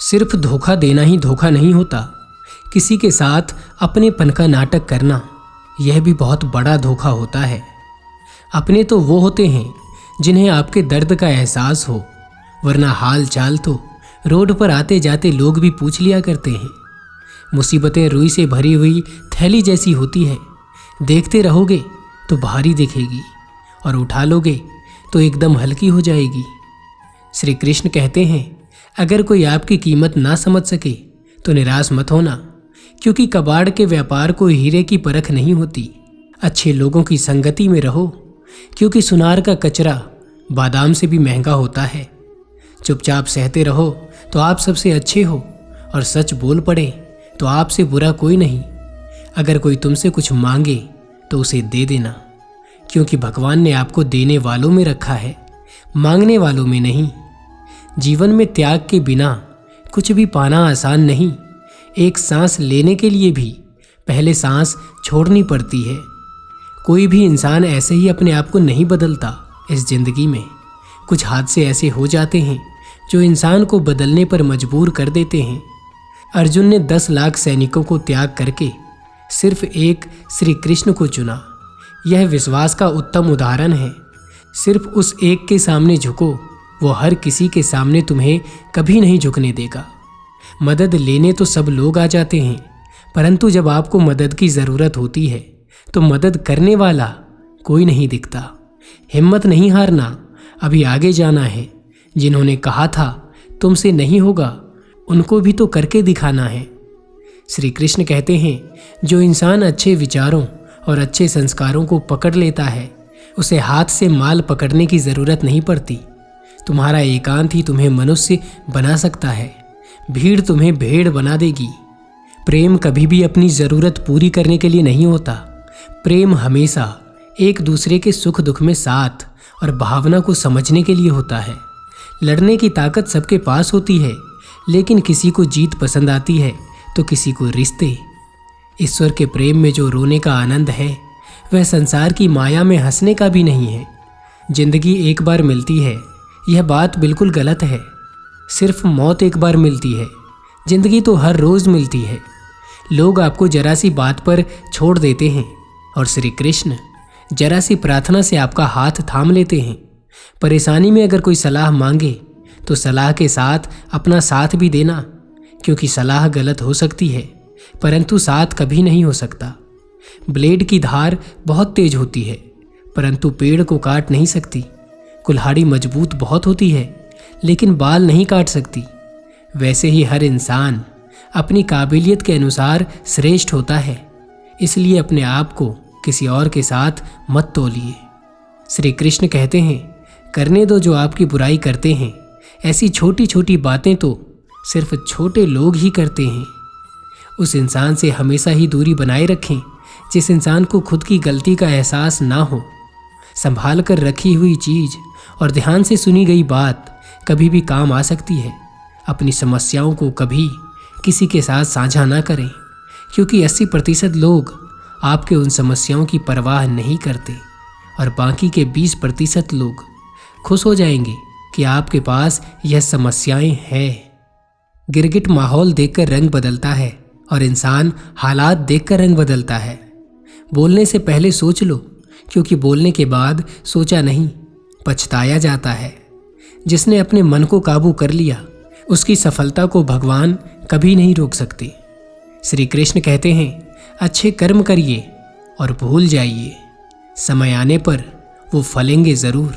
सिर्फ धोखा देना ही धोखा नहीं होता, किसी के साथ अपनेपन का नाटक करना यह भी बहुत बड़ा धोखा होता है। अपने तो वो होते हैं जिन्हें आपके दर्द का एहसास हो, वरना हाल चाल तो रोड पर आते जाते लोग भी पूछ लिया करते हैं। मुसीबतें रुई से भरी हुई थैली जैसी होती है, देखते रहोगे तो भारी दिखेगी और उठा लोगे तो एकदम हल्की हो जाएगी। श्री कृष्ण कहते हैं, अगर कोई आपकी कीमत ना समझ सके तो निराश मत होना, क्योंकि कबाड़ के व्यापार को हीरे की परख नहीं होती। अच्छे लोगों की संगति में रहो, क्योंकि सुनार का कचरा बादाम से भी महंगा होता है। चुपचाप सहते रहो तो आप सबसे अच्छे हो, और सच बोल पड़े तो आपसे बुरा कोई नहीं। अगर कोई तुमसे कुछ मांगे तो उसे दे देना, क्योंकि भगवान ने आपको देने वालों में रखा है, मांगने वालों में नहीं। जीवन में त्याग के बिना कुछ भी पाना आसान नहीं। एक सांस लेने के लिए भी पहले सांस छोड़नी पड़ती है। कोई भी इंसान ऐसे ही अपने आप को नहीं बदलता। इस जिंदगी में कुछ हादसे ऐसे हो जाते हैं जो इंसान को बदलने पर मजबूर कर देते हैं। अर्जुन ने 10 लाख सैनिकों को त्याग करके सिर्फ एक श्री कृष्ण को चुना। यह विश्वास का उत्तम उदाहरण है। सिर्फ उस एक के सामने झुको, वो हर किसी के सामने तुम्हें कभी नहीं झुकने देगा। मदद लेने तो सब लोग आ जाते हैं, परंतु जब आपको मदद की ज़रूरत होती है तो मदद करने वाला कोई नहीं दिखता। हिम्मत नहीं हारना, अभी आगे जाना है। जिन्होंने कहा था तुमसे नहीं होगा, उनको भी तो करके दिखाना है। श्री कृष्ण कहते हैं, जो इंसान अच्छे विचारों और अच्छे संस्कारों को पकड़ लेता है, उसे हाथ से माल पकड़ने की ज़रूरत नहीं पड़ती। तुम्हारा एकांत ही तुम्हें मनुष्य बना सकता है, भीड़ तुम्हें भेड़ बना देगी। प्रेम कभी भी अपनी ज़रूरत पूरी करने के लिए नहीं होता। प्रेम हमेशा एक दूसरे के सुख दुख में साथ और भावना को समझने के लिए होता है। लड़ने की ताकत सबके पास होती है, लेकिन किसी को जीत पसंद आती है तो किसी को रिश्ते। ईश्वर के प्रेम में जो रोने का आनंद है, वह संसार की माया में हंसने का भी नहीं है। जिंदगी एक बार मिलती है, यह बात बिल्कुल गलत है। सिर्फ मौत एक बार मिलती है, जिंदगी तो हर रोज़ मिलती है। लोग आपको जरा सी बात पर छोड़ देते हैं, और श्री कृष्ण जरा सी प्रार्थना से आपका हाथ थाम लेते हैं। परेशानी में अगर कोई सलाह मांगे तो सलाह के साथ अपना साथ भी देना, क्योंकि सलाह गलत हो सकती है परंतु साथ कभी नहीं हो सकता। ब्लेड की धार बहुत तेज होती है, परंतु पेड़ को काट नहीं सकती। कुल्हाड़ी मजबूत बहुत होती है, लेकिन बाल नहीं काट सकती। वैसे ही हर इंसान अपनी काबिलियत के अनुसार श्रेष्ठ होता है, इसलिए अपने आप को किसी और के साथ मत तोलिए। श्री कृष्ण कहते हैं, करने दो जो आपकी बुराई करते हैं। ऐसी छोटी छोटी बातें तो सिर्फ छोटे लोग ही करते हैं। उस इंसान से हमेशा ही दूरी बनाए रखें जिस इंसान को खुद की गलती का एहसास ना हो। संभाल कर रखी हुई चीज़ और ध्यान से सुनी गई बात कभी भी काम आ सकती है। अपनी समस्याओं को कभी किसी के साथ साझा ना करें, क्योंकि 80% लोग आपके उन समस्याओं की परवाह नहीं करते, और बाकी के 20% लोग खुश हो जाएंगे कि आपके पास यह समस्याएं हैं। गिरगिट माहौल देखकर रंग बदलता है, और इंसान हालात देखकर रंग बदलता है। बोलने से पहले सोच लो, क्योंकि बोलने के बाद सोचा नहीं पछताया जाता है। जिसने अपने मन को काबू कर लिया, उसकी सफलता को भगवान कभी नहीं रोक सकते। श्री कृष्ण कहते हैं, अच्छे कर्म करिए और भूल जाइए, समय आने पर वो फलेंगे ज़रूर।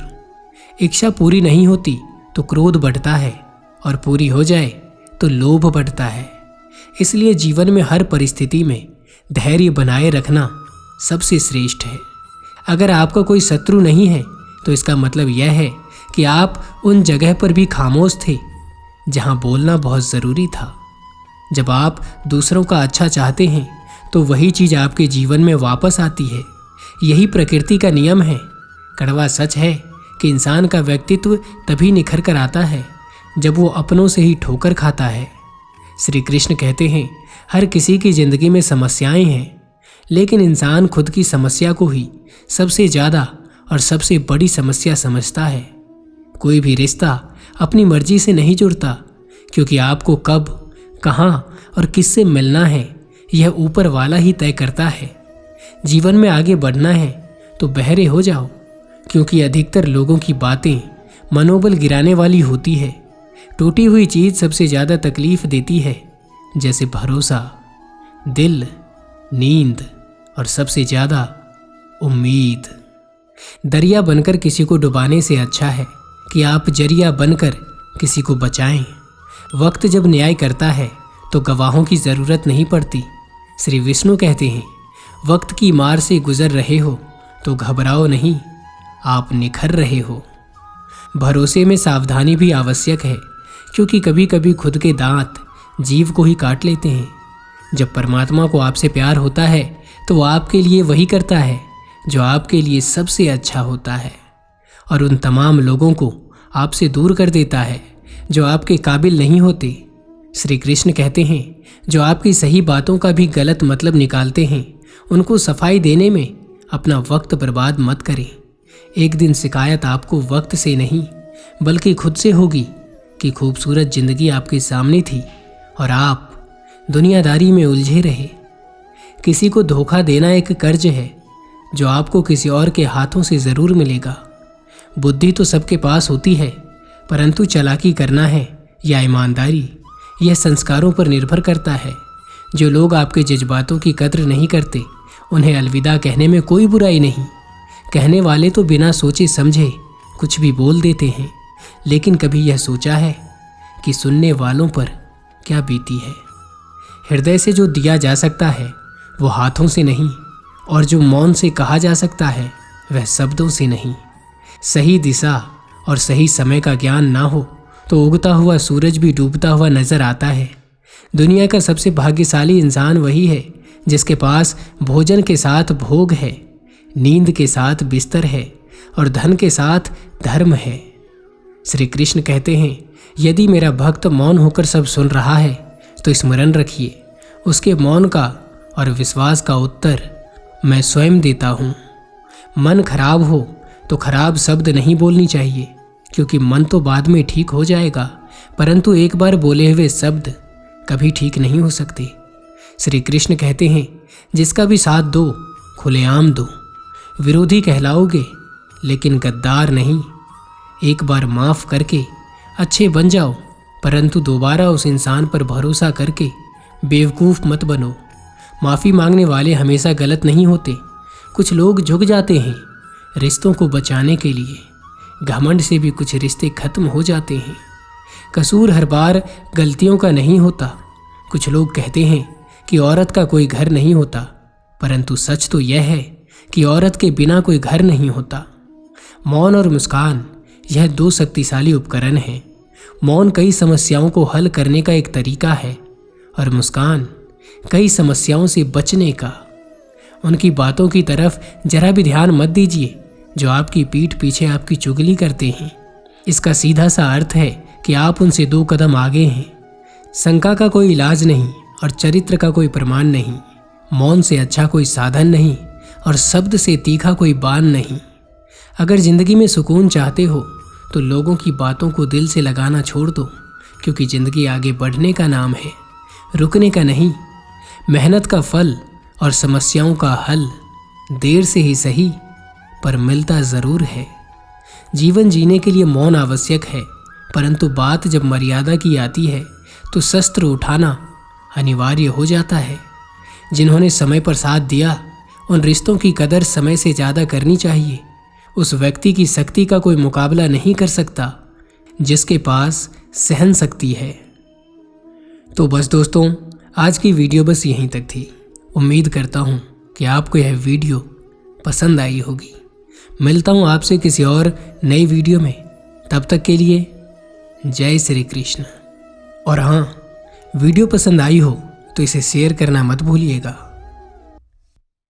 इच्छा पूरी नहीं होती तो क्रोध बढ़ता है, और पूरी हो जाए तो लोभ बढ़ता है। इसलिए जीवन में हर परिस्थिति में धैर्य बनाए रखना सबसे श्रेष्ठ है। अगर आपका कोई शत्रु नहीं है तो इसका मतलब यह है कि आप उन जगह पर भी खामोश थे जहां बोलना बहुत ज़रूरी था। जब आप दूसरों का अच्छा चाहते हैं तो वही चीज़ आपके जीवन में वापस आती है। यही प्रकृति का नियम है। कड़वा सच है कि इंसान का व्यक्तित्व तभी निखर कर आता है जब वो अपनों से ही ठोकर खाता है। श्री कृष्ण कहते हैं, हर किसी की ज़िंदगी में समस्याएं हैं, लेकिन इंसान खुद की समस्या को ही सबसे ज़्यादा और सबसे बड़ी समस्या समझता है। कोई भी रिश्ता अपनी मर्जी से नहीं जुड़ता, क्योंकि आपको कब, कहाँ और किससे मिलना है यह ऊपर वाला ही तय करता है। जीवन में आगे बढ़ना है तो बहरे हो जाओ, क्योंकि अधिकतर लोगों की बातें मनोबल गिराने वाली होती है। टूटी हुई चीज़ सबसे ज़्यादा तकलीफ देती है, जैसे भरोसा, दिल, नींद और सबसे ज़्यादा उम्मीद। दरिया बनकर किसी को डुबाने से अच्छा है कि आप जरिया बनकर किसी को बचाएं। वक्त जब न्याय करता है तो गवाहों की ज़रूरत नहीं पड़ती। श्री विष्णु कहते हैं, वक्त की मार से गुजर रहे हो तो घबराओ नहीं, आप निखर रहे हो। भरोसे में सावधानी भी आवश्यक है, क्योंकि कभी कभी खुद के दांत जीव को ही काट लेते हैं। जब परमात्मा को आपसे प्यार होता है तो वो आपके लिए वही करता है जो आपके लिए सबसे अच्छा होता है, और उन तमाम लोगों को आपसे दूर कर देता है जो आपके काबिल नहीं होते। श्री कृष्ण कहते हैं, जो आपकी सही बातों का भी गलत मतलब निकालते हैं, उनको सफाई देने में अपना वक्त बर्बाद मत करें। एक दिन शिकायत आपको वक्त से नहीं बल्कि खुद से होगी कि खूबसूरत जिंदगी आपके सामने थी और आप दुनियादारी में उलझे रहे। किसी को धोखा देना एक कर्ज है जो आपको किसी और के हाथों से ज़रूर मिलेगा। बुद्धि तो सबके पास होती है, परंतु चालाकी करना है या ईमानदारी, यह संस्कारों पर निर्भर करता है। जो लोग आपके जज्बातों की कद्र नहीं करते, उन्हें अलविदा कहने में कोई बुराई नहीं। कहने वाले तो बिना सोचे समझे कुछ भी बोल देते हैं, लेकिन कभी यह सोचा है कि सुनने वालों पर क्या बीती है। हृदय से जो दिया जा सकता है वो हाथों से नहीं, और जो मौन से कहा जा सकता है वह शब्दों से नहीं। सही दिशा और सही समय का ज्ञान ना हो तो उगता हुआ सूरज भी डूबता हुआ नजर आता है। दुनिया का सबसे भाग्यशाली इंसान वही है जिसके पास भोजन के साथ भोग है, नींद के साथ बिस्तर है और धन के साथ धर्म है। श्री कृष्ण कहते हैं, यदि मेरा भक्त मौन होकर सब सुन रहा है तो स्मरण रखिए, उसके मौन का और विश्वास का उत्तर मैं स्वयं देता हूँ। मन खराब हो तो खराब शब्द नहीं बोलनी चाहिए, क्योंकि मन तो बाद में ठीक हो जाएगा, परंतु एक बार बोले हुए शब्द कभी ठीक नहीं हो सकते। श्री कृष्ण कहते हैं, जिसका भी साथ दो खुलेआम दो। विरोधी कहलाओगे लेकिन गद्दार नहीं। एक बार माफ़ करके अच्छे बन जाओ, परंतु दोबारा उस इंसान पर भरोसा करके बेवकूफ़ मत बनो। माफ़ी मांगने वाले हमेशा गलत नहीं होते। कुछ लोग झुक जाते हैं रिश्तों को बचाने के लिए। घमंड से भी कुछ रिश्ते खत्म हो जाते हैं। कसूर हर बार गलतियों का नहीं होता। कुछ लोग कहते हैं कि औरत का कोई घर नहीं होता, परंतु सच तो यह है कि औरत के बिना कोई घर नहीं होता। मौन और मुस्कान, यह दो शक्तिशाली उपकरण हैं। मौन कई समस्याओं को हल करने का एक तरीका है और मुस्कान कई समस्याओं से बचने का। उनकी बातों की तरफ जरा भी ध्यान मत दीजिए जो आपकी पीठ पीछे आपकी चुगली करते हैं। इसका सीधा सा अर्थ है कि आप उनसे 2 कदम आगे हैं। शंका का कोई इलाज नहीं और चरित्र का कोई प्रमाण नहीं। मौन से अच्छा कोई साधन नहीं और शब्द से तीखा कोई बाण नहीं। अगर जिंदगी में सुकून चाहते हो तो लोगों की बातों को दिल से लगाना छोड़ दो, क्योंकि जिंदगी आगे बढ़ने का नाम है, रुकने का नहीं। मेहनत का फल और समस्याओं का हल देर से ही सही पर मिलता ज़रूर है। जीवन जीने के लिए मौन आवश्यक है, परंतु बात जब मर्यादा की आती है तो शस्त्र उठाना अनिवार्य हो जाता है। जिन्होंने समय पर साथ दिया, उन रिश्तों की कदर समय से ज़्यादा करनी चाहिए। उस व्यक्ति की शक्ति का कोई मुकाबला नहीं कर सकता जिसके पास सहन शक्ति है। तो बस दोस्तों, आज की वीडियो बस यहीं तक थी। उम्मीद करता हूँ कि आपको यह वीडियो पसंद आई होगी। मिलता हूँ आपसे किसी और नई वीडियो में। तब तक के लिए जय श्री कृष्ण। और हाँ, वीडियो पसंद आई हो तो इसे शेयर करना मत भूलिएगा।